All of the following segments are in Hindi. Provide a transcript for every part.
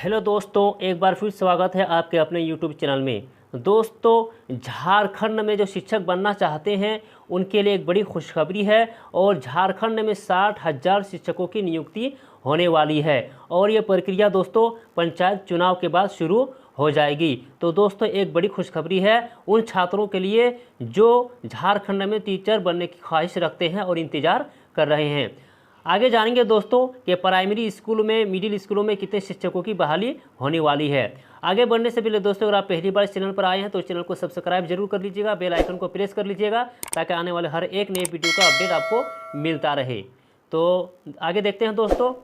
हेलो दोस्तों, एक बार फिर स्वागत है आपके अपने यूट्यूब चैनल में। दोस्तों, झारखंड में जो शिक्षक बनना चाहते हैं उनके लिए एक बड़ी खुशखबरी है और झारखंड में 60,000 शिक्षकों की नियुक्ति होने वाली है और ये प्रक्रिया दोस्तों पंचायत चुनाव के बाद शुरू हो जाएगी। तो दोस्तों, एक बड़ी खुशखबरी है उन छात्रों के लिए जो झारखंड में टीचर बनने की ख्वाहिश रखते हैं और इंतज़ार कर रहे हैं। आगे जानेंगे दोस्तों कि प्राइमरी स्कूल में, मिडिल स्कूलों में कितने शिक्षकों की बहाली होने वाली है। आगे बढ़ने से पहले दोस्तों, अगर आप पहली बार इस चैनल पर आए हैं तो चैनल को सब्सक्राइब जरूर कर लीजिएगा, बेल आइकन को प्रेस कर लीजिएगा ताकि आने वाले हर एक नए वीडियो का अपडेट आपको मिलता रहे। तो आगे देखते हैं दोस्तों,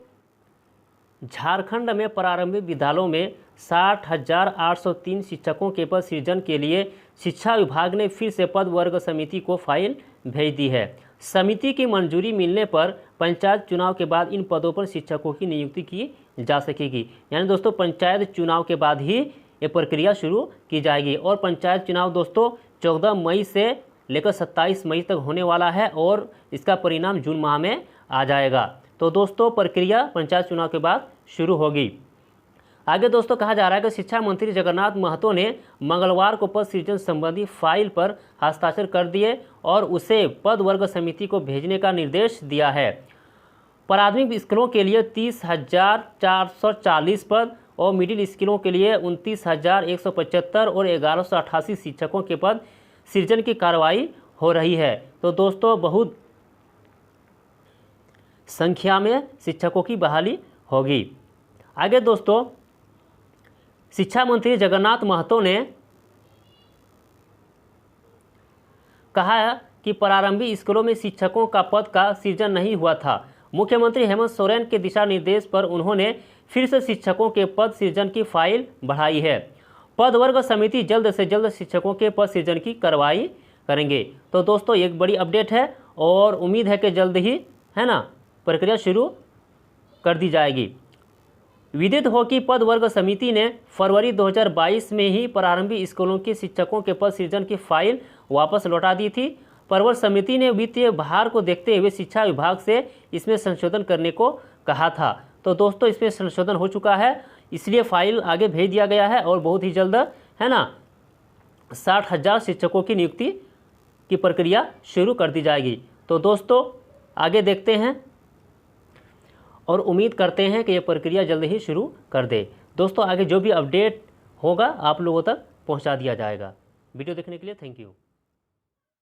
झारखंड में प्रारंभिक विद्यालयों में 60,803 शिक्षकों के पद सृजन के लिए शिक्षा विभाग ने फिर से पद वर्ग समिति को फाइल भेज दी है। समिति की मंजूरी मिलने पर पंचायत चुनाव के बाद इन पदों पर शिक्षकों की नियुक्ति की जा सकेगी। यानी दोस्तों पंचायत चुनाव के बाद ही ये प्रक्रिया शुरू की जाएगी और पंचायत चुनाव दोस्तों 14 मई से लेकर 27 मई तक होने वाला है और इसका परिणाम जून माह में आ जाएगा। तो दोस्तों प्रक्रिया पंचायत चुनाव के बाद शुरू होगी। आगे दोस्तों कहा जा रहा है कि शिक्षा मंत्री जगन्नाथ महतो ने मंगलवार को पद सृजन संबंधी फाइल पर हस्ताक्षर कर दिए और उसे पद वर्ग समिति को भेजने का निर्देश दिया है। प्राथमिक स्कूलों के लिए 30,440 पद और मिडिल स्कूलों के लिए 29,175 और 1,188 शिक्षकों के पद सृजन की कार्रवाई हो रही है। तो दोस्तों बहुत संख्या में शिक्षकों की बहाली होगी। आगे दोस्तों, शिक्षा मंत्री जगन्नाथ महतो ने कहा कि प्रारंभिक स्कूलों में शिक्षकों का पद का सृजन नहीं हुआ था। मुख्यमंत्री हेमंत सोरेन के दिशा निर्देश पर उन्होंने फिर से शिक्षकों के पद सृजन की फाइल बढ़ाई है। पद वर्ग समिति जल्द से जल्द शिक्षकों के पद सृजन की कार्रवाई करेंगे। तो दोस्तों एक बड़ी अपडेट है और उम्मीद है कि जल्द ही प्रक्रिया शुरू कर दी जाएगी। विदित हो कि पद वर्ग समिति ने फरवरी 2022 में ही प्रारंभिक स्कूलों के शिक्षकों के पद सृजन की फाइल वापस लौटा दी थी। पर समिति ने वित्तीय भार को देखते हुए शिक्षा विभाग से इसमें संशोधन करने को कहा था। तो दोस्तों इसमें संशोधन हो चुका है, इसलिए फाइल आगे भेज दिया गया है और बहुत ही जल्द 60,000 शिक्षकों की नियुक्ति की प्रक्रिया शुरू कर दी जाएगी। तो दोस्तों आगे देखते हैं और उम्मीद करते हैं कि यह प्रक्रिया जल्द ही शुरू कर दे। दोस्तों आगे जो भी अपडेट होगा आप लोगों तक पहुंचा दिया जाएगा। वीडियो देखने के लिए थैंक यू।